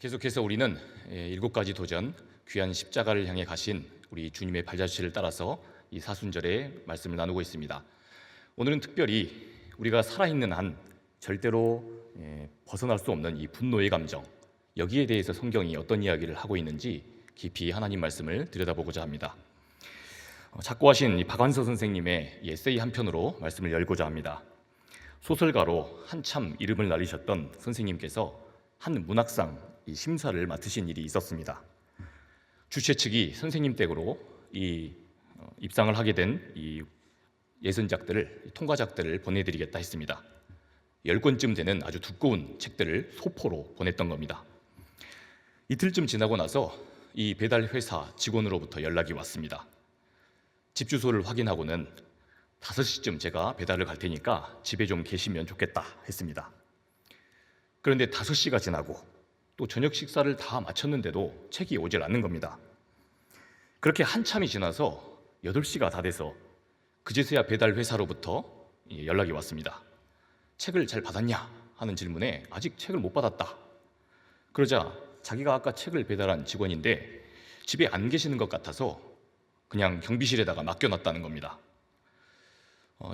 계속해서 우리는 7가지 도전, 귀한 십자가를 향해 가신 우리 주님의 발자취를 따라서 이 사순절의 말씀을 나누고 있습니다. 오늘은 특별히 우리가 살아있는 한 절대로 벗어날 수 없는 이 분노의 감정, 여기에 대해서 성경이 어떤 이야기를 하고 있는지 깊이 하나님 말씀을 들여다보고자 합니다. 작고하신 이 박완서 선생님의 에세이 한 편으로 말씀을 열고자 합니다. 소설가로 한참 이름을 날리셨던 선생님께서 한 문학상 심사를 맡으신 일이 있었습니다. 주최 측이 선생님 댁으로 입상을 하게 된 이 예선작들을, 통과작들을 보내드리겠다 했습니다. 10권쯤 되는 아주 두꺼운 책들을 소포로 보냈던 겁니다. 이틀쯤 지나고 나서 이 배달 회사 직원으로부터 연락이 왔습니다. 집 주소를 확인하고는 5시쯤 제가 배달을 갈 테니까 집에 좀 계시면 좋겠다 했습니다. 그런데 5시가 지나고 또 저녁 식사를 다 마쳤는데도 책이 오질 않는 겁니다. 그렇게 한참이 지나서 8시가 다 돼서 그제서야 배달 회사로부터 연락이 왔습니다. 책을 잘 받았냐 하는 질문에 아직 책을 못 받았다. 그러자 자기가 아까 책을 배달한 직원인데 집에 안 계시는 것 같아서 그냥 경비실에다가 맡겨놨다는 겁니다.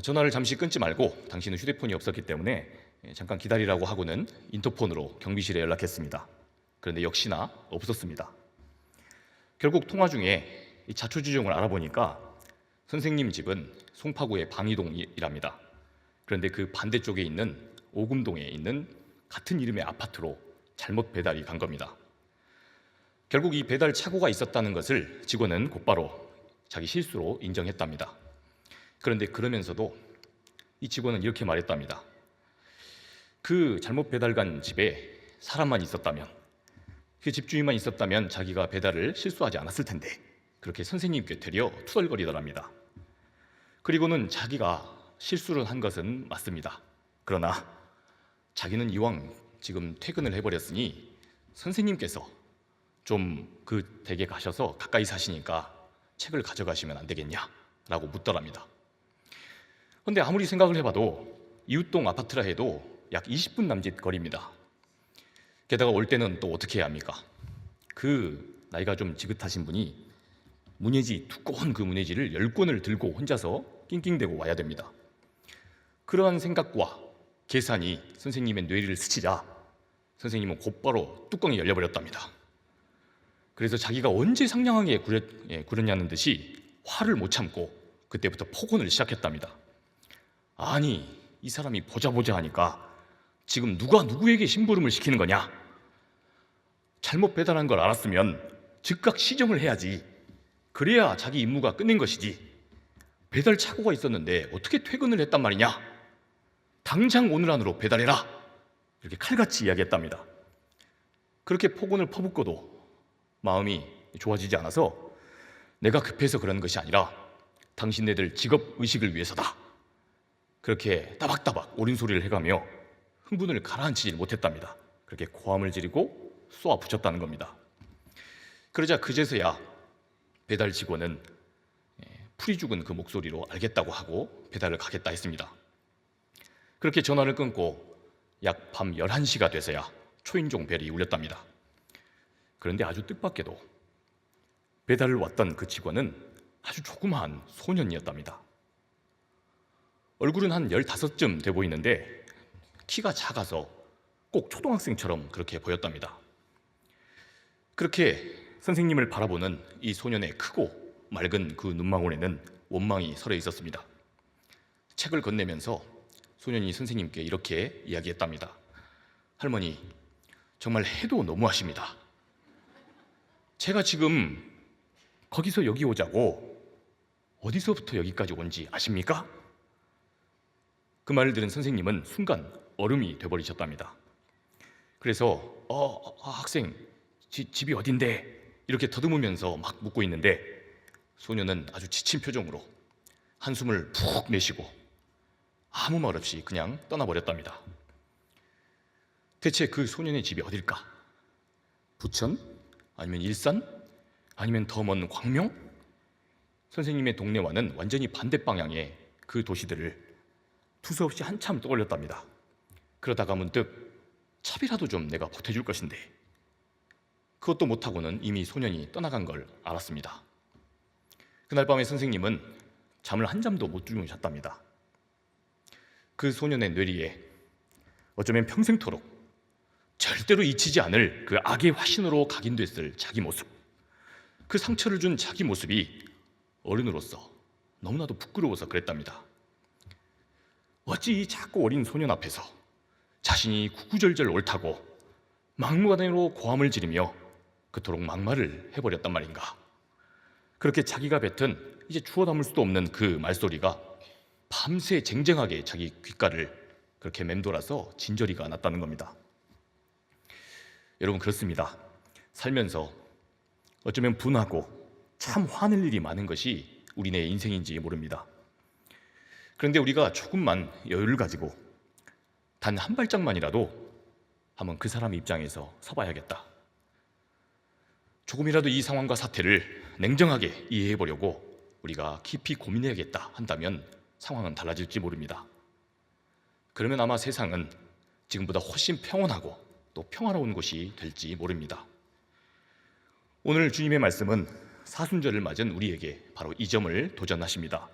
전화를 잠시 끊지 말고 당신은 휴대폰이 없었기 때문에 잠깐 기다리라고 하고는 인터폰으로 경비실에 연락했습니다. 그런데 역시나 없었습니다. 결국 통화 중에 이 자초지종을 알아보니까 선생님 집은 송파구의 방이동이랍니다. 그런데 그 반대쪽에 있는 오금동에 있는 같은 이름의 아파트로 잘못 배달이 간 겁니다. 결국 이 배달 착오가 있었다는 것을 직원은 곧바로 자기 실수로 인정했답니다. 그런데 그러면서도 이 직원은 이렇게 말했답니다. 그 잘못 배달 간 집에 사람만 있었다면, 그 집주인만 있었다면 자기가 배달을 실수하지 않았을 텐데, 그렇게 선생님께 되려 투덜거리더랍니다. 그리고는 자기가 실수를 한 것은 맞습니다. 그러나 자기는 이왕 지금 퇴근을 해버렸으니 선생님께서 좀 그 댁에 가셔서 가까이 사시니까 책을 가져가시면 안 되겠냐? 라고 묻더랍니다. 그런데 아무리 생각을 해봐도 이웃동 아파트라 해도 약 20분 남짓 거리입니다. 게다가 올 때는 또 어떻게 해야 합니까? 그 나이가 좀 지긋하신 분이 문예지, 두꺼운 그 문예지를 10권을 들고 혼자서 낑낑대고 와야 됩니다. 그러한 생각과 계산이 선생님의 뇌리를 스치자 선생님은 곧바로 뚜껑이 열려버렸답니다. 그래서 자기가 언제 상냥하게 구렸냐는 듯이 화를 못 참고 그때부터 폭언을 시작했답니다. 아니, 이 사람이 보자 하니까 지금 누가 누구에게 심부름을 시키는 거냐? 잘못 배달한 걸 알았으면 즉각 시정을 해야지. 그래야 자기 임무가 끝낸 것이지. 배달 착오가 있었는데 어떻게 퇴근을 했단 말이냐? 당장 오늘 안으로 배달해라. 이렇게 칼같이 이야기했답니다. 그렇게 폭언을 퍼붓고도 마음이 좋아지지 않아서 내가 급해서 그런 것이 아니라 당신네들 직업의식을 위해서다. 그렇게 따박따박 옳은 소리를 해가며 흥분을 가라앉히지 못했답니다. 그렇게 고함을 지르고 쏘아 붙였다는 겁니다. 그러자 그제서야 배달 직원은 풀이 죽은 그 목소리로 알겠다고 하고 배달을 가겠다 했습니다. 그렇게 전화를 끊고 약 밤 11시가 돼서야 초인종 벨이 울렸답니다. 그런데 아주 뜻밖에도 배달을 왔던 그 직원은 아주 조그마한 소년이었답니다. 얼굴은 한 15쯤 돼 보이는데 키가 작아서 꼭 초등학생처럼 그렇게 보였답니다. 그렇게 선생님을 바라보는 이 소년의 크고 맑은 그 눈망울에는 원망이 서려 있었습니다. 책을 건네면서 소년이 선생님께 이렇게 이야기했답니다. 할머니, 정말 해도 너무하십니다. 제가 지금 거기서 여기 오자고 어디서부터 여기까지 온지 아십니까? 그 말을 들은 선생님은 순간 얼음이 돼버리셨답니다. 그래서 학생, 집이 어딘데? 이렇게 더듬으면서 막 묻고 있는데 소년은 아주 지친 표정으로 한숨을 푹 내쉬고 아무 말 없이 그냥 떠나버렸답니다. 대체 그 소년의 집이 어딜까? 부천? 아니면 일산? 아니면 더 먼 광명? 선생님의 동네와는 완전히 반대 방향의 그 도시들을 두서없이 한참 떠올렸답니다. 그러다가 문득 차비라도 좀 내가 보태줄 것인데 그것도 못하고는 이미 소년이 떠나간 걸 알았습니다. 그날 밤에 선생님은 잠을 한 잠도 못 주무셨답니다. 그 소년의 뇌리에 어쩌면 평생토록 절대로 잊히지 않을 그 악의 화신으로 각인됐을 자기 모습, 그 상처를 준 자기 모습이 어른으로서 너무나도 부끄러워서 그랬답니다. 어찌 이 작고 어린 소년 앞에서 자신이 구구절절 옳다고 막무가내로 고함을 지르며 그토록 막말을 해버렸단 말인가. 그렇게 자기가 뱉은 이제 주워 담을 수도 없는 그 말소리가 밤새 쟁쟁하게 자기 귓가를 그렇게 맴돌아서 진저리가 났다는 겁니다. 여러분, 그렇습니다. 살면서 어쩌면 분하고 참 화낼 일이 많은 것이 우리네 인생인지 모릅니다. 그런데 우리가 조금만 여유를 가지고 단 한 발짝만이라도 한번 그 사람 입장에서 서봐야겠다. 조금이라도 이 상황과 사태를 냉정하게 이해해 보려고 우리가 깊이 고민해야겠다 한다면 상황은 달라질지 모릅니다. 그러면 아마 세상은 지금보다 훨씬 평온하고 또 평화로운 곳이 될지 모릅니다. 오늘 주님의 말씀은 사순절을 맞은 우리에게 바로 이 점을 도전하십니다.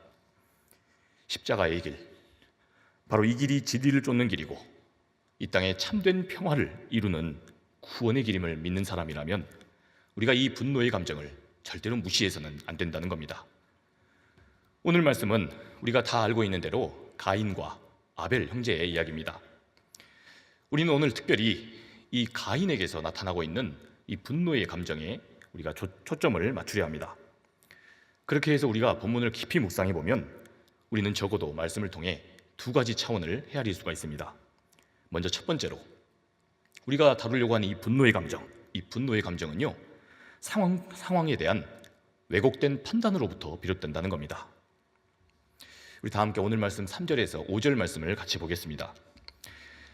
십자가의 길, 바로 이 길이 진리를 쫓는 길이고 이 땅에 참된 평화를 이루는 구원의 길임을 믿는 사람이라면 우리가 이 분노의 감정을 절대로 무시해서는 안 된다는 겁니다. 오늘 말씀은 우리가 다 알고 있는 대로 가인과 아벨 형제의 이야기입니다. 우리는 오늘 특별히 이 가인에게서 나타나고 있는 이 분노의 감정에 우리가 초점을 맞추려 합니다. 그렇게 해서 우리가 본문을 깊이 묵상해 보면 우리는 적어도 말씀을 통해 두 가지 차원을 헤아릴 수가 있습니다. 먼저 첫 번째로 우리가 다루려고 하는 이 분노의 감정은요, 상황에 대한 왜곡된 판단으로부터 비롯된다는 겁니다. 우리 다 함께 오늘 말씀 3절에서 5절 말씀을 같이 보겠습니다.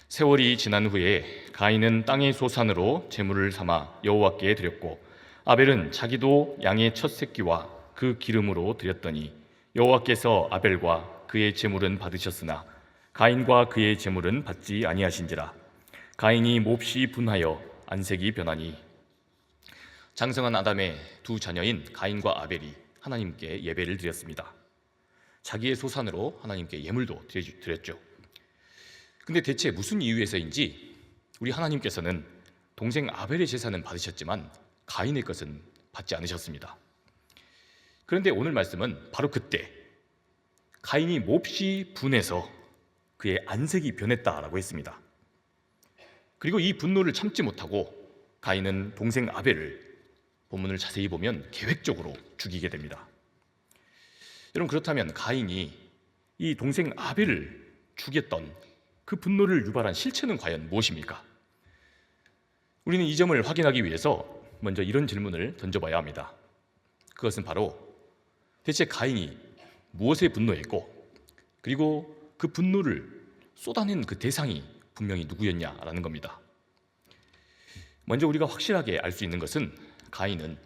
세월이 지난 후에 가인은 땅의 소산으로 제물을 삼아 여호와께 드렸고 아벨은 자기도 양의 첫 새끼와 그 기름으로 드렸더니 여호와께서 아벨과 그의 제물은 받으셨으나 가인과 그의 제물은 받지 아니하신지라. 가인이 몹시 분하여 안색이 변하니. 장성한 아담의 두 자녀인 가인과 아벨이 하나님께 예배를 드렸습니다. 자기의 소산으로 하나님께 예물도 드렸죠. 근데 대체 무슨 이유에서인지 우리 하나님께서는 동생 아벨의 제사는 받으셨지만 가인의 것은 받지 않으셨습니다. 그런데 오늘 말씀은 바로 그때 가인이 몹시 분해서 그의 안색이 변했다라고 했습니다. 그리고 이 분노를 참지 못하고 가인은 동생 아벨을 본문을 자세히 보면 계획적으로 죽이게 됩니다. 여러분, 그렇다면 가인이 이 동생 아벨을 죽였던 그 분노를 유발한 실체는 과연 무엇입니까? 우리는 이 점을 확인하기 위해서 먼저 이런 질문을 던져봐야 합니다. 그것은 바로 대체 가인이 무엇에 분노했고 그리고 그 분노를 쏟아낸 그 대상이 분명히 누구였냐라는 겁니다. 먼저 우리가 확실하게 알 수 있는 것은 가인은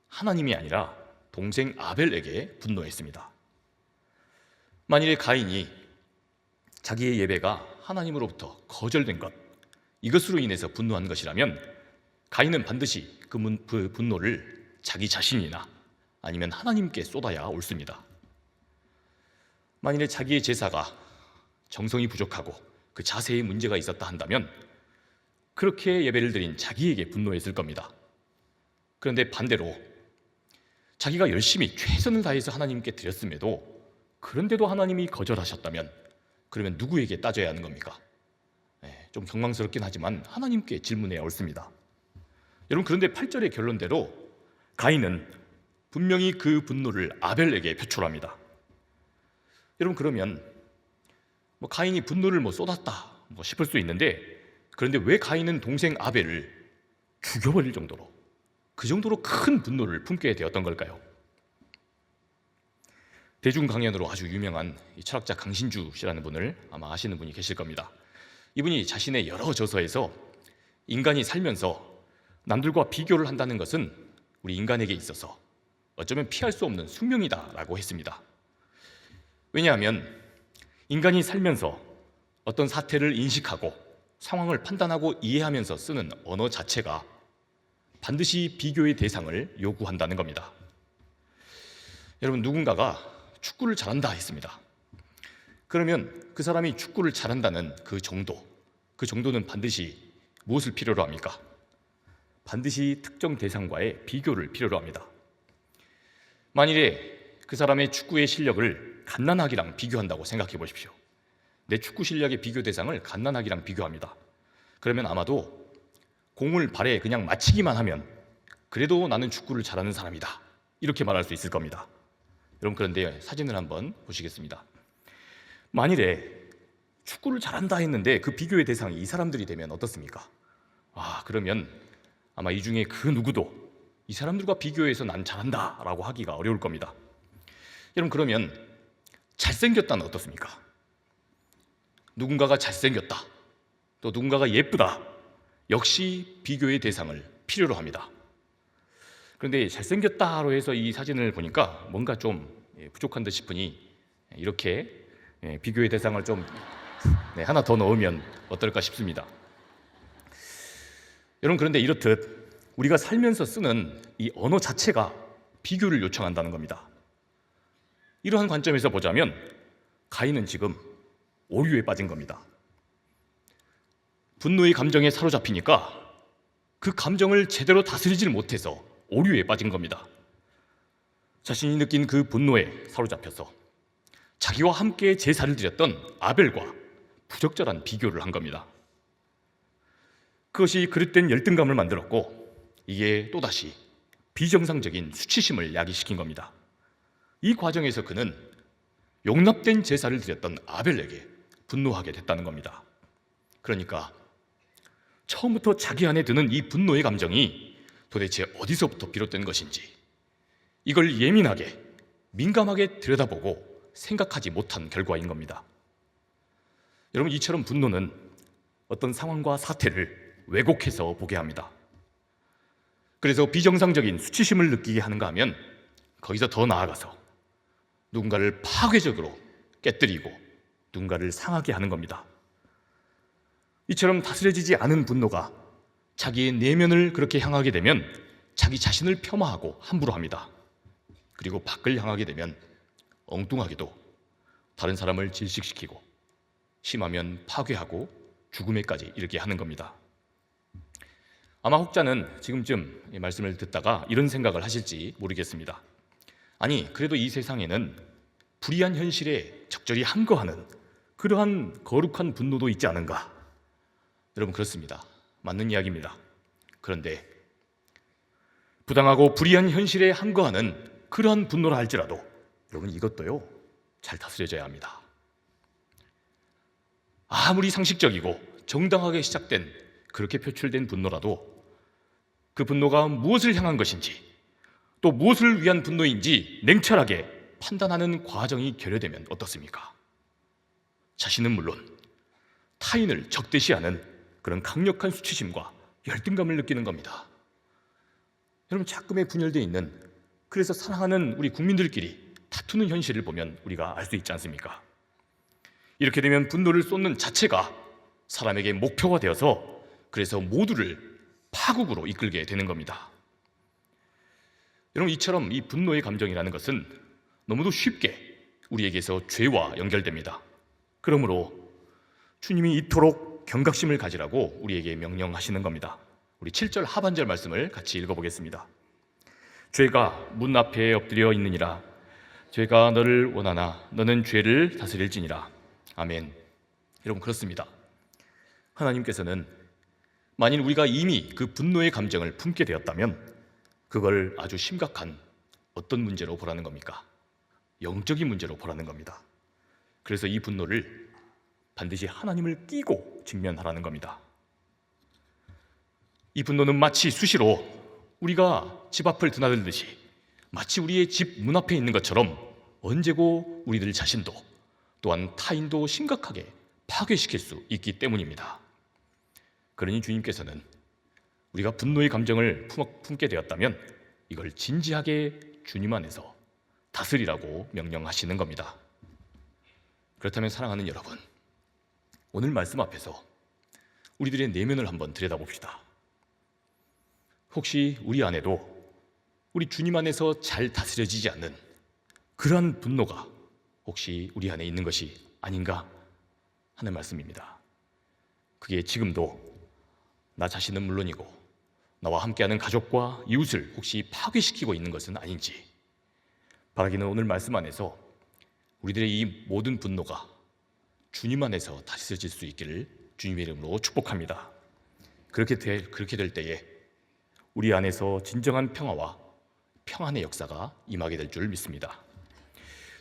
하나님이 아니라 동생 아벨에게 분노했습니다. 만일에 가인이 자기의 예배가 하나님으로부터 거절된 것, 이것으로 인해서 분노한 것이라면 가인은 반드시 그 분노를 자기 자신이나 아니면 하나님께 쏟아야 옳습니다. 만일에 자기의 제사가 정성이 부족하고 그 자세에 문제가 있었다 한다면 그렇게 예배를 드린 자기에게 분노했을 겁니다. 그런데 반대로 자기가 열심히 최선을 다해서 하나님께 드렸음에도 그런데도 하나님이 거절하셨다면 그러면 누구에게 따져야 하는 겁니까? 좀 경망스럽긴 하지만 하나님께 질문해야 옳습니다. 여러분, 그런데 8절의 결론대로 가인은 분명히 그 분노를 아벨에게 표출합니다. 여러분, 그러면 가인이 분노를 쏟았다 싶을 수 있는데 그런데 왜 가인은 동생 아벨을 죽여버릴 정도로 그 정도로 큰 분노를 품게 되었던 걸까요? 대중 강연으로 아주 유명한 철학자 강신주 씨라는 분을 아마 아시는 분이 계실 겁니다. 이분이 자신의 여러 저서에서 인간이 살면서 남들과 비교를 한다는 것은 우리 인간에게 있어서 어쩌면 피할 수 없는 숙명이다라고 했습니다. 왜냐하면 인간이 살면서 어떤 사태를 인식하고 상황을 판단하고 이해하면서 쓰는 언어 자체가 반드시 비교의 대상을 요구한다는 겁니다. 여러분, 누군가가 축구를 잘한다 했습니다. 그러면 그 사람이 축구를 잘한다는 그 정도는 반드시 무엇을 필요로 합니까? 반드시 특정 대상과의 비교를 필요로 합니다. 만일에 그 사람의 축구의 실력을 갓난아기랑 비교한다고 생각해 보십시오. 내 축구 실력의 비교 대상을 갓난아기랑 비교합니다. 그러면 아마도 공을 발에 그냥 맞히기만 하면 그래도 나는 축구를 잘하는 사람이다, 이렇게 말할 수 있을 겁니다. 여러분, 그런데 사진을 한번 보시겠습니다. 만일에 축구를 잘한다 했는데 그 비교의 대상이 이 사람들이 되면 어떻습니까? 그러면 아마 이 중에 그 누구도 이 사람들과 비교해서 난 잘한다 라고 하기가 어려울 겁니다. 여러분, 그러면 잘생겼다는 어떻습니까? 누군가가 잘생겼다, 또 누군가가 예쁘다, 역시 비교의 대상을 필요로 합니다. 그런데 잘생겼다로 해서 이 사진을 보니까 뭔가 좀 부족한 듯 싶으니 이렇게 비교의 대상을 좀 하나 더 넣으면 어떨까 싶습니다. 여러분, 그런데 이렇듯 우리가 살면서 쓰는 이 언어 자체가 비교를 요청한다는 겁니다. 이러한 관점에서 보자면 가인은 지금 오류에 빠진 겁니다. 분노의 감정에 사로잡히니까 그 감정을 제대로 다스리질 못해서 오류에 빠진 겁니다. 자신이 느낀 그 분노에 사로잡혀서 자기와 함께 제사를 드렸던 아벨과 부적절한 비교를 한 겁니다. 그것이 그릇된 열등감을 만들었고, 이게 또다시 비정상적인 수치심을 야기시킨 겁니다. 이 과정에서 그는 용납된 제사를 드렸던 아벨에게 분노하게 됐다는 겁니다. 그러니까 처음부터 자기 안에 드는 이 분노의 감정이 도대체 어디서부터 비롯된 것인지, 이걸 예민하게 민감하게 들여다보고 생각하지 못한 결과인 겁니다. 여러분, 이처럼 분노는 어떤 상황과 사태를 왜곡해서 보게 합니다. 그래서 비정상적인 수치심을 느끼게 하는가 하면 거기서 더 나아가서 누군가를 파괴적으로 깨뜨리고 누군가를 상하게 하는 겁니다. 이처럼 다스려지지 않은 분노가 자기의 내면을 그렇게 향하게 되면 자기 자신을 폄하하고 함부로 합니다. 그리고 밖을 향하게 되면 엉뚱하게도 다른 사람을 질식시키고 심하면 파괴하고 죽음에까지 이르게 하는 겁니다. 아마 혹자는 지금쯤 이 말씀을 듣다가 이런 생각을 하실지 모르겠습니다. 아니, 그래도 이 세상에는 불의한 현실에 적절히 항거하는 그러한 거룩한 분노도 있지 않은가? 여러분, 그렇습니다. 맞는 이야기입니다. 그런데 부당하고 불의한 현실에 항거하는 그러한 분노라 할지라도 여러분, 이것도요 잘 다스려져야 합니다. 아무리 상식적이고 정당하게 시작된, 그렇게 표출된 분노라도 그 분노가 무엇을 향한 것인지, 또 무엇을 위한 분노인지 냉철하게 판단하는 과정이 결여되면 어떻습니까? 자신은 물론 타인을 적대시하는 그런 강력한 수치심과 열등감을 느끼는 겁니다. 여러분, 자금에 분열되어 있는, 그래서 사랑하는 우리 국민들끼리 다투는 현실을 보면 우리가 알 수 있지 않습니까? 이렇게 되면 분노를 쏟는 자체가 사람에게 목표가 되어서 그래서 모두를 파국으로 이끌게 되는 겁니다. 여러분, 이처럼 이 분노의 감정이라는 것은 너무도 쉽게 우리에게서 죄와 연결됩니다. 그러므로 주님이 이토록 경각심을 가지라고 우리에게 명령하시는 겁니다. 우리 7절 하반절 말씀을 같이 읽어보겠습니다. 죄가 문 앞에 엎드려 있느니라. 죄가 너를 원하나 너는 죄를 다스릴지니라. 아멘. 여러분, 그렇습니다. 하나님께서는 만일 우리가 이미 그 분노의 감정을 품게 되었다면 그걸 아주 심각한 어떤 문제로 보라는 겁니까? 영적인 문제로 보라는 겁니다. 그래서 이 분노를 반드시 하나님을 끼고 직면하라는 겁니다. 이 분노는 마치 수시로 우리가 집 앞을 드나들듯이 마치 우리의 집 문 앞에 있는 것처럼 언제고 우리들 자신도 또한 타인도 심각하게 파괴시킬 수 있기 때문입니다. 그러니 주님께서는 우리가 분노의 감정을 품게 되었다면 이걸 진지하게 주님 안에서 다스리라고 명령하시는 겁니다. 그렇다면 사랑하는 여러분, 오늘 말씀 앞에서 우리들의 내면을 한번 들여다봅시다. 혹시 우리 안에도 우리 주님 안에서 잘 다스려지지 않는 그러한 분노가 혹시 우리 안에 있는 것이 아닌가 하는 말씀입니다. 그게 지금도 나 자신은 물론이고 나와 함께하는 가족과 이웃을 혹시 파괴시키고 있는 것은 아닌지 바라기는 오늘 말씀 안에서 우리들의 이 모든 분노가 주님 안에서 다스려질 수 있기를 주님의 이름으로 축복합니다. 그렇게 될 때에 우리 안에서 진정한 평화와 평안의 역사가 임하게 될 줄 믿습니다.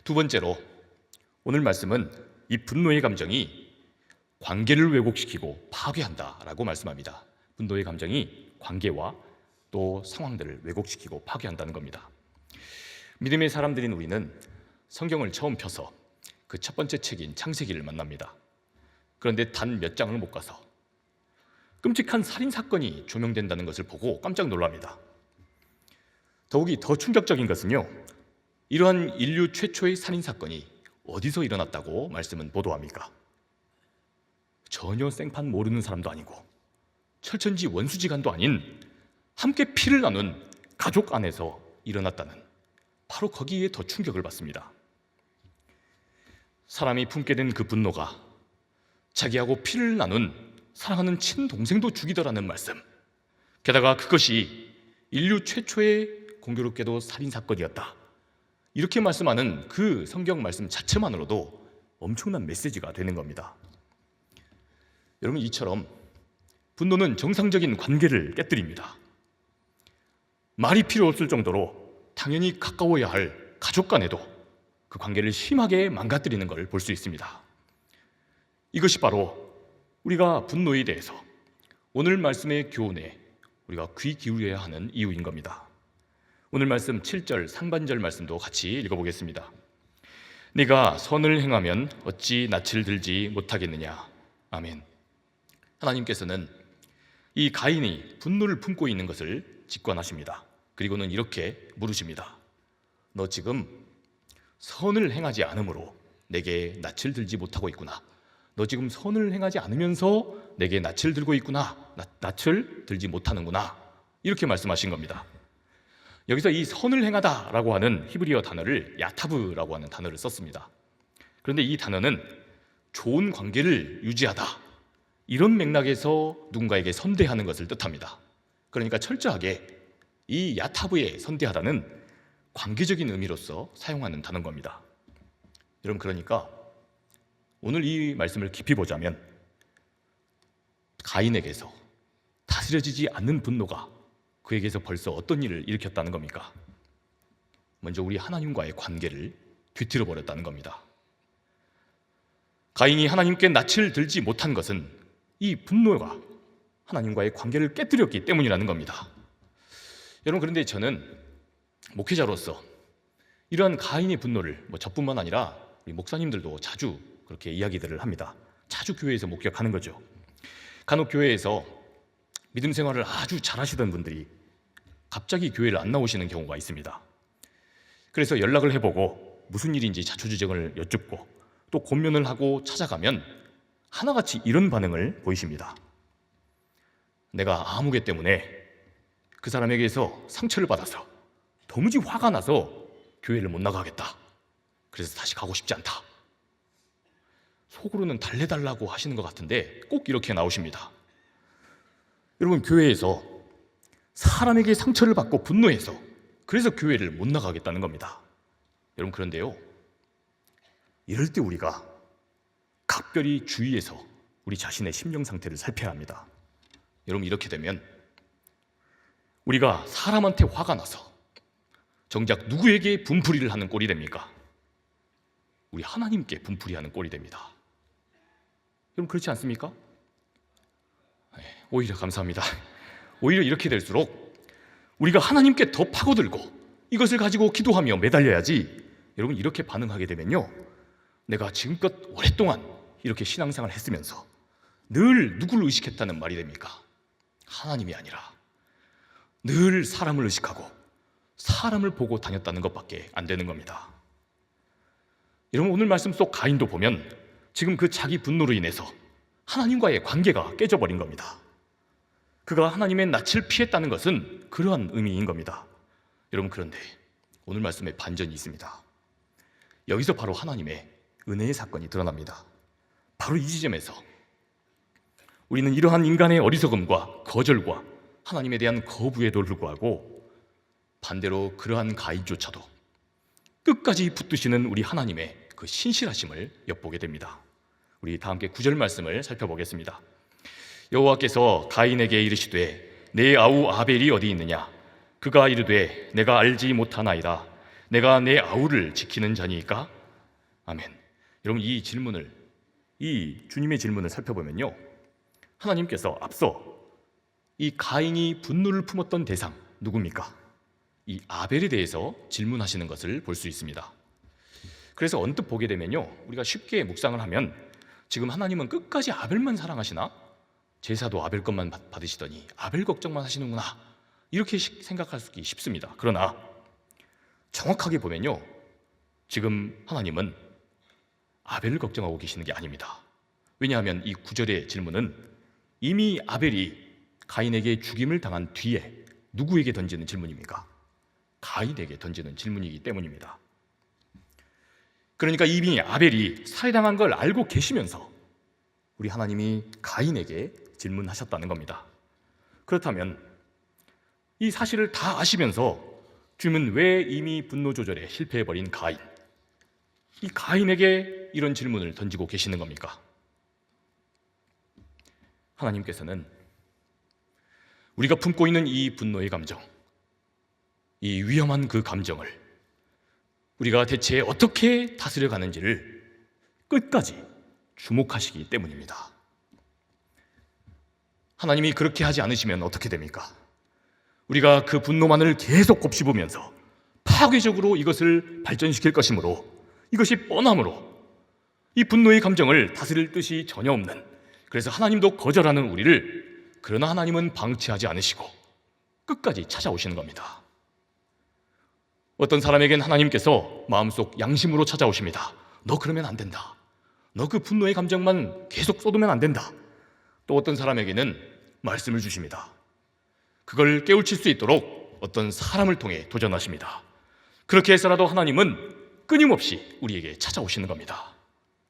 두 번째로 오늘 말씀은 이 분노의 감정이 관계를 왜곡시키고 파괴한다라고 말씀합니다. 분노의 감정이 관계와 또 상황들을 왜곡시키고 파괴한다는 겁니다. 믿음의 사람들인 우리는 성경을 처음 펴서 그 첫 번째 책인 창세기를 만납니다. 그런데 단 몇 장을 못 가서 끔찍한 살인사건이 조명된다는 것을 보고 깜짝 놀랍니다. 더욱이 더 충격적인 것은요, 이러한 인류 최초의 살인사건이 어디서 일어났다고 말씀은 보도합니까? 전혀 생판 모르는 사람도 아니고 철천지 원수지간도 아닌 함께 피를 나눈 가족 안에서 일어났다는, 바로 거기에 더 충격을 받습니다. 사람이 품게 된 그 분노가 자기하고 피를 나눈 사랑하는 친동생도 죽이더라는 말씀, 게다가 그것이 인류 최초의 공교롭게도 살인사건이었다, 이렇게 말씀하는 그 성경 말씀 자체만으로도 엄청난 메시지가 되는 겁니다. 여러분, 이처럼 분노는 정상적인 관계를 깨뜨립니다. 말이 필요 없을 정도로 당연히 가까워야 할 가족 간에도 그 관계를 심하게 망가뜨리는 걸 볼 수 있습니다. 이것이 바로 우리가 분노에 대해서 오늘 말씀의 교훈에 우리가 귀 기울여야 하는 이유인 겁니다. 오늘 말씀 7절 상반절 말씀도 같이 읽어보겠습니다. 네가 선을 행하면 어찌 낯을 들지 못하겠느냐. 아멘. 하나님께서는 이 가인이 분노를 품고 있는 것을 직관하십니다. 그리고는 이렇게 물으십니다. 너 지금 선을 행하지 않으므로 내게 낯을 들지 못하고 있구나. 너 지금 선을 행하지 않으면서 내게 낯을 들고 있구나. 낯을 들지 못하는구나. 이렇게 말씀하신 겁니다. 여기서 이 선을 행하다라고 하는 히브리어 단어를 야타브라고 하는 단어를 썼습니다. 그런데 이 단어는 좋은 관계를 유지하다, 이런 맥락에서 누군가에게 선대하는 것을 뜻합니다. 그러니까 철저하게 이 야타브에 선대하다는 관계적인 의미로서 사용하는 단어인 겁니다. 여러분, 그러니까 오늘 이 말씀을 깊이 보자면 가인에게서 다스려지지 않는 분노가 그에게서 벌써 어떤 일을 일으켰다는 겁니까? 먼저 우리 하나님과의 관계를 뒤틀어 버렸다는 겁니다. 가인이 하나님께 낯을 들지 못한 것은 이 분노가 하나님과의 관계를 깨뜨렸기 때문이라는 겁니다. 여러분, 그런데 저는 목회자로서 이러한 가인의 분노를 저뿐만 아니라 우리 목사님들도 자주 그렇게 이야기들을 합니다. 자주 교회에서 목격하는 거죠. 간혹 교회에서 믿음 생활을 아주 잘하시던 분들이 갑자기 교회를 안 나오시는 경우가 있습니다. 그래서 연락을 해보고 무슨 일인지 자초지종을 여쭙고 또 권면을 하고 찾아가면 하나같이 이런 반응을 보이십니다. 내가 아무개 때문에 그 사람에게서 상처를 받아서 도무지 화가 나서 교회를 못 나가겠다. 그래서 다시 가고 싶지 않다. 속으로는 달래달라고 하시는 것 같은데 꼭 이렇게 나오십니다. 여러분, 교회에서 사람에게 상처를 받고 분노해서 그래서 교회를 못 나가겠다는 겁니다. 여러분, 그런데요, 이럴 때 우리가 각별히 주의해서 우리 자신의 심령 상태를 살펴야 합니다. 여러분, 이렇게 되면 우리가 사람한테 화가 나서 정작 누구에게 분풀이를 하는 꼴이 됩니까? 우리 하나님께 분풀이하는 꼴이 됩니다. 여러분, 그렇지 않습니까? 오히려 감사합니다. 오히려 이렇게 될수록 우리가 하나님께 더 파고들고 이것을 가지고 기도하며 매달려야지. 여러분, 이렇게 반응하게 되면요, 내가 지금껏 오랫동안 이렇게 신앙생활을 했으면서 늘 누구를 의식했다는 말이 됩니까? 하나님이 아니라 늘 사람을 의식하고 사람을 보고 다녔다는 것밖에 안 되는 겁니다. 여러분, 오늘 말씀 속 가인도 보면 지금 그 자기 분노로 인해서 하나님과의 관계가 깨져버린 겁니다. 그가 하나님의 낯을 피했다는 것은 그러한 의미인 겁니다. 여러분, 그런데 오늘 말씀에 반전이 있습니다. 여기서 바로 하나님의 은혜의 사건이 드러납니다. 바로 이 지점에서 우리는 이러한 인간의 어리석음과 거절과 하나님에 대한 거부에도 불구하고 반대로 그러한 가인조차도 끝까지 붙드시는 우리 하나님의 그 신실하심을 엿보게 됩니다. 우리 다 함께 9절 말씀을 살펴보겠습니다. 여호와께서 가인에게 이르시되 내 아우 아벨이 어디 있느냐? 그가 이르되 내가 알지 못하나이다. 내가 내 아우를 지키는 자니이까? 아멘. 여러분, 이 주님의 질문을 살펴보면요, 하나님께서 앞서 이 가인이 분노를 품었던 대상 누굽니까? 이 아벨에 대해서 질문하시는 것을 볼 수 있습니다. 그래서 언뜻 보게 되면요, 우리가 쉽게 묵상을 하면 지금 하나님은 끝까지 아벨만 사랑하시나? 제사도 아벨 것만 받으시더니 아벨 걱정만 하시는구나, 이렇게 생각하기 쉽습니다. 그러나 정확하게 보면요, 지금 하나님은 아벨을 걱정하고 계시는 게 아닙니다. 왜냐하면 이 9절의 질문은 이미 아벨이 가인에게 죽임을 당한 뒤에 누구에게 던지는 질문입니까? 가인에게 던지는 질문이기 때문입니다. 그러니까 이미 아벨이 살해당한 걸 알고 계시면서 우리 하나님이 가인에게 질문하셨다는 겁니다. 그렇다면 이 사실을 다 아시면서 주님은 왜 이미 분노 조절에 실패해버린 이 가인에게 이런 질문을 던지고 계시는 겁니까? 하나님께서는 우리가 품고 있는 이 분노의 감정, 이 위험한 그 감정을 우리가 대체 어떻게 다스려 가는지를 끝까지 주목하시기 때문입니다. 하나님이 그렇게 하지 않으시면 어떻게 됩니까? 우리가 그 분노만을 계속 곱씹으면서 파괴적으로 이것을 발전시킬 것이므로, 이것이 뻔함으로 이 분노의 감정을 다스릴 뜻이 전혀 없는, 그래서 하나님도 거절하는 우리를, 그러나 하나님은 방치하지 않으시고 끝까지 찾아오시는 겁니다. 어떤 사람에겐 하나님께서 마음속 양심으로 찾아오십니다. 너 그러면 안 된다. 너 그 분노의 감정만 계속 쏟으면 안 된다. 또 어떤 사람에게는 말씀을 주십니다. 그걸 깨우칠 수 있도록 어떤 사람을 통해 도전하십니다. 그렇게 해서라도 하나님은 끊임없이 우리에게 찾아오시는 겁니다.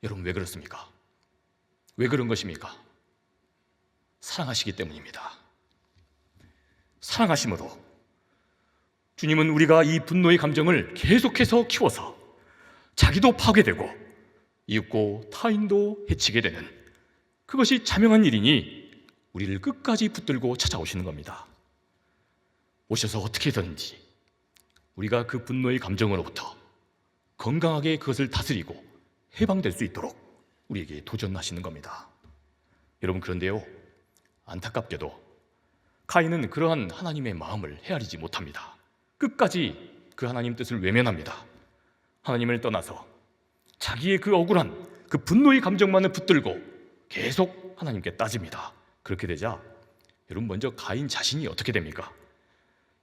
여러분, 왜 그렇습니까? 왜 그런 것입니까? 사랑하시기 때문입니다. 사랑하심으로 주님은 우리가 이 분노의 감정을 계속해서 키워서 자기도 파괴되고 이웃고 타인도 해치게 되는, 그것이 자명한 일이니 우리를 끝까지 붙들고 찾아오시는 겁니다. 오셔서 어떻게든지 우리가 그 분노의 감정으로부터 건강하게 그것을 다스리고 해방될 수 있도록 우리에게 도전하시는 겁니다. 여러분, 그런데요, 안타깝게도 가인은 그러한 하나님의 마음을 헤아리지 못합니다. 끝까지 그 하나님 뜻을 외면합니다. 하나님을 떠나서 자기의 그 억울한 그 분노의 감정만을 붙들고 계속 하나님께 따집니다. 그렇게 되자 여러분, 먼저 가인 자신이 어떻게 됩니까?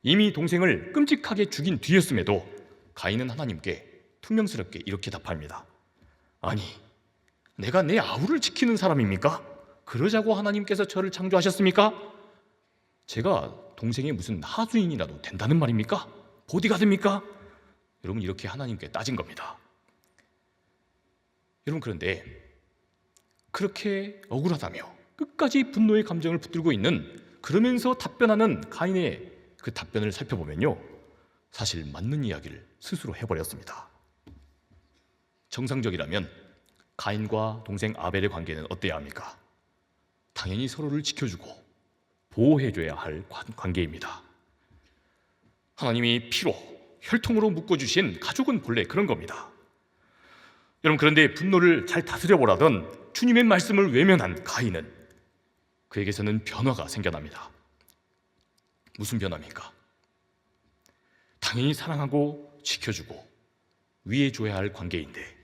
이미 동생을 끔찍하게 죽인 뒤였음에도 가인은 하나님께 퉁명스럽게 이렇게 답합니다. 아니, 내가 내 아우를 지키는 사람입니까? 그러자고 하나님께서 저를 창조하셨습니까? 제가 동생의 무슨 하수인이라도 된다는 말입니까? 보디가드입니까? 여러분, 이렇게 하나님께 따진 겁니다. 여러분, 그런데 그렇게 억울하다며 끝까지 분노의 감정을 붙들고 있는, 그러면서 답변하는 가인의 그 답변을 살펴보면요, 사실 맞는 이야기를 스스로 해버렸습니다. 정상적이라면 가인과 동생 아벨의 관계는 어때야 합니까? 당연히 서로를 지켜주고 보호해줘야 할 관계입니다. 하나님이 피로, 혈통으로 묶어주신 가족은 본래 그런 겁니다. 여러분, 그런데 분노를 잘 다스려보라던 주님의 말씀을 외면한 가인은, 그에게서는 변화가 생겨납니다. 무슨 변화입니까? 당연히 사랑하고 지켜주고 위해줘야 할 관계인데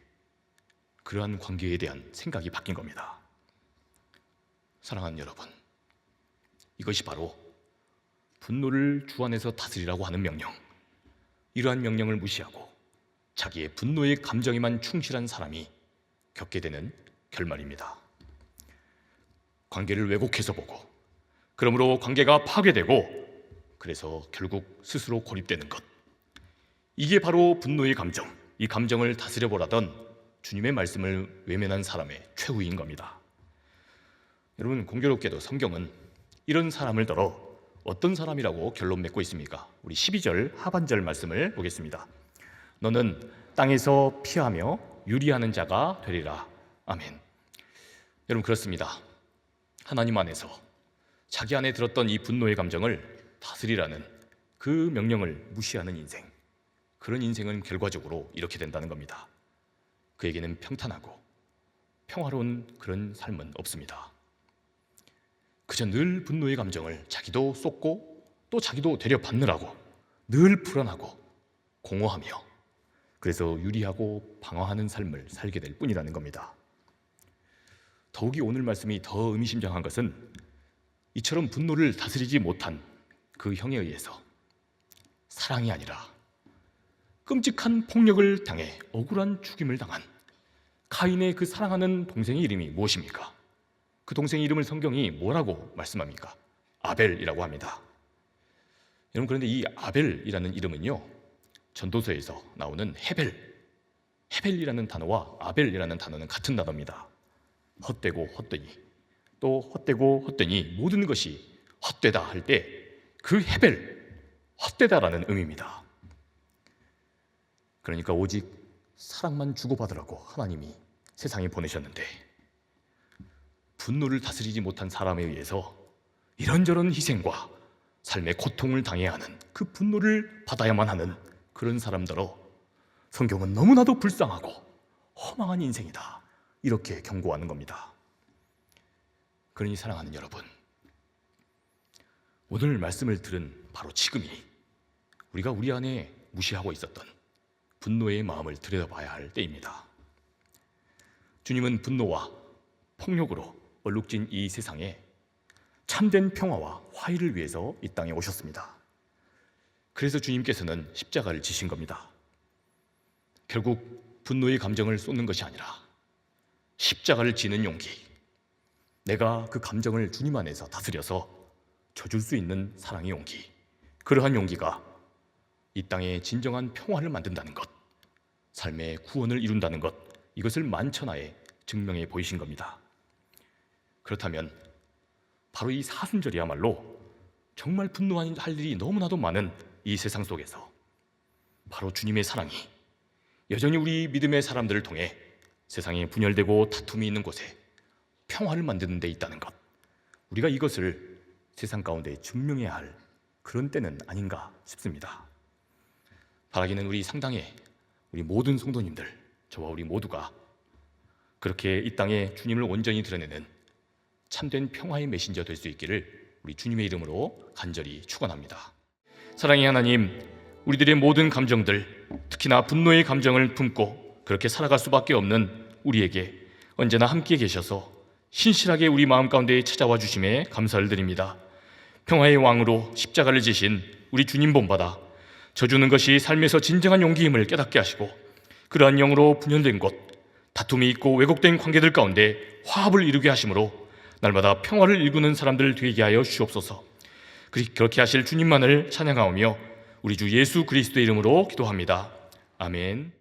그러한 관계에 대한 생각이 바뀐 겁니다. 사랑하는 여러분, 이것이 바로 분노를 주 안에서 다스리라고 하는 명령, 이러한 명령을 무시하고 자기의 분노의 감정에만 충실한 사람이 겪게 되는 결말입니다. 관계를 왜곡해서 보고, 그러므로 관계가 파괴되고 그래서 결국 스스로 고립되는 것. 이게 바로 분노의 감정, 이 감정을 다스려 보라던 주님의 말씀을 외면한 사람의 최후인 겁니다. 여러분, 공교롭게도 성경은 이런 사람을 들어 어떤 사람이라고 결론 맺고 있습니까? 우리 12절 하반절 말씀을 보겠습니다. 너는 땅에서 피하며 유리하는 자가 되리라. 아멘. 여러분, 그렇습니다. 하나님 안에서 자기 안에 들었던 이 분노의 감정을 다스리라는 그 명령을 무시하는 인생, 그런 인생은 결과적으로 이렇게 된다는 겁니다. 그에게는 평탄하고 평화로운 그런 삶은 없습니다. 그저 늘 분노의 감정을 자기도 쏟고 또 자기도 되려받느라고 늘 불안하고 공허하며, 그래서 유리하고 방황하는 삶을 살게 될 뿐이라는 겁니다. 더욱이 오늘 말씀이 더 의미심장한 것은 이처럼 분노를 다스리지 못한 그 형에 의해서 사랑이 아니라 끔찍한 폭력을 당해 억울한 죽임을 당한 가인의 그 사랑하는 동생의 이름이 무엇입니까? 그 동생의 이름을 성경이 뭐라고 말씀합니까? 아벨이라고 합니다. 여러분, 그런데 이 아벨이라는 이름은요, 전도서에서 나오는 헤벨이라는 단어와 아벨이라는 단어는 같은 단어입니다. 헛되고 헛되니, 또 헛되고 헛되니 모든 것이 헛되다 할 때 그 헤벨, 헛되다라는 의미입니다. 그러니까 오직 사랑만 주고받으라고 하나님이 세상에 보내셨는데, 분노를 다스리지 못한 사람에 의해서 이런저런 희생과 삶의 고통을 당해야 하는, 그 분노를 받아야만 하는 그런 사람들로 성경은 너무나도 불쌍하고 허망한 인생이다, 이렇게 경고하는 겁니다. 그러니 사랑하는 여러분, 오늘 말씀을 들은 바로 지금이 우리가 우리 안에 무시하고 있었던 분노의 마음을 들여다봐야 할 때입니다. 주님은 분노와 폭력으로 얼룩진 이 세상에 참된 평화와 화해를 위해서 이 땅에 오셨습니다. 그래서 주님께서는 십자가를 지신 겁니다. 결국 분노의 감정을 쏟는 것이 아니라 십자가를 지는 용기, 내가 그 감정을 주님 안에서 다스려서 져줄 수 있는 사랑의 용기, 그러한 용기가 이 땅에 진정한 평화를 만든다는 것, 삶의 구원을 이룬다는 것, 이것을 만천하에 증명해 보이신 겁니다. 그렇다면 바로 이 사순절이야말로 정말 분노할 일이 너무나도 많은 이 세상 속에서 바로 주님의 사랑이 여전히 우리 믿음의 사람들을 통해 세상에 분열되고 다툼이 있는 곳에 평화를 만드는 데 있다는 것, 우리가 이것을 세상 가운데 증명해야 할 그런 때는 아닌가 싶습니다. 바라기는 우리 상당의 우리 모든 성도님들, 저와 우리 모두가 그렇게 이 땅에 주님을 온전히 드러내는 참된 평화의 메신저 될 수 있기를 우리 주님의 이름으로 간절히 축원합니다. 사랑의 하나님, 우리들의 모든 감정들, 특히나 분노의 감정을 품고 그렇게 살아갈 수밖에 없는 우리에게 언제나 함께 계셔서 신실하게 우리 마음 가운데 찾아와 주심에 감사를 드립니다. 평화의 왕으로 십자가를 지신 우리 주님 본받아 져주는 것이 삶에서 진정한 용기임을 깨닫게 하시고, 그러한 영으로 분열된 곳, 다툼이 있고 왜곡된 관계들 가운데 화합을 이루게 하심으로 날마다 평화를 일구는 사람들 되게 하여 주옵소서. 그렇게 하실 주님만을 찬양하오며 우리 주 예수 그리스도의 이름으로 기도합니다. 아멘.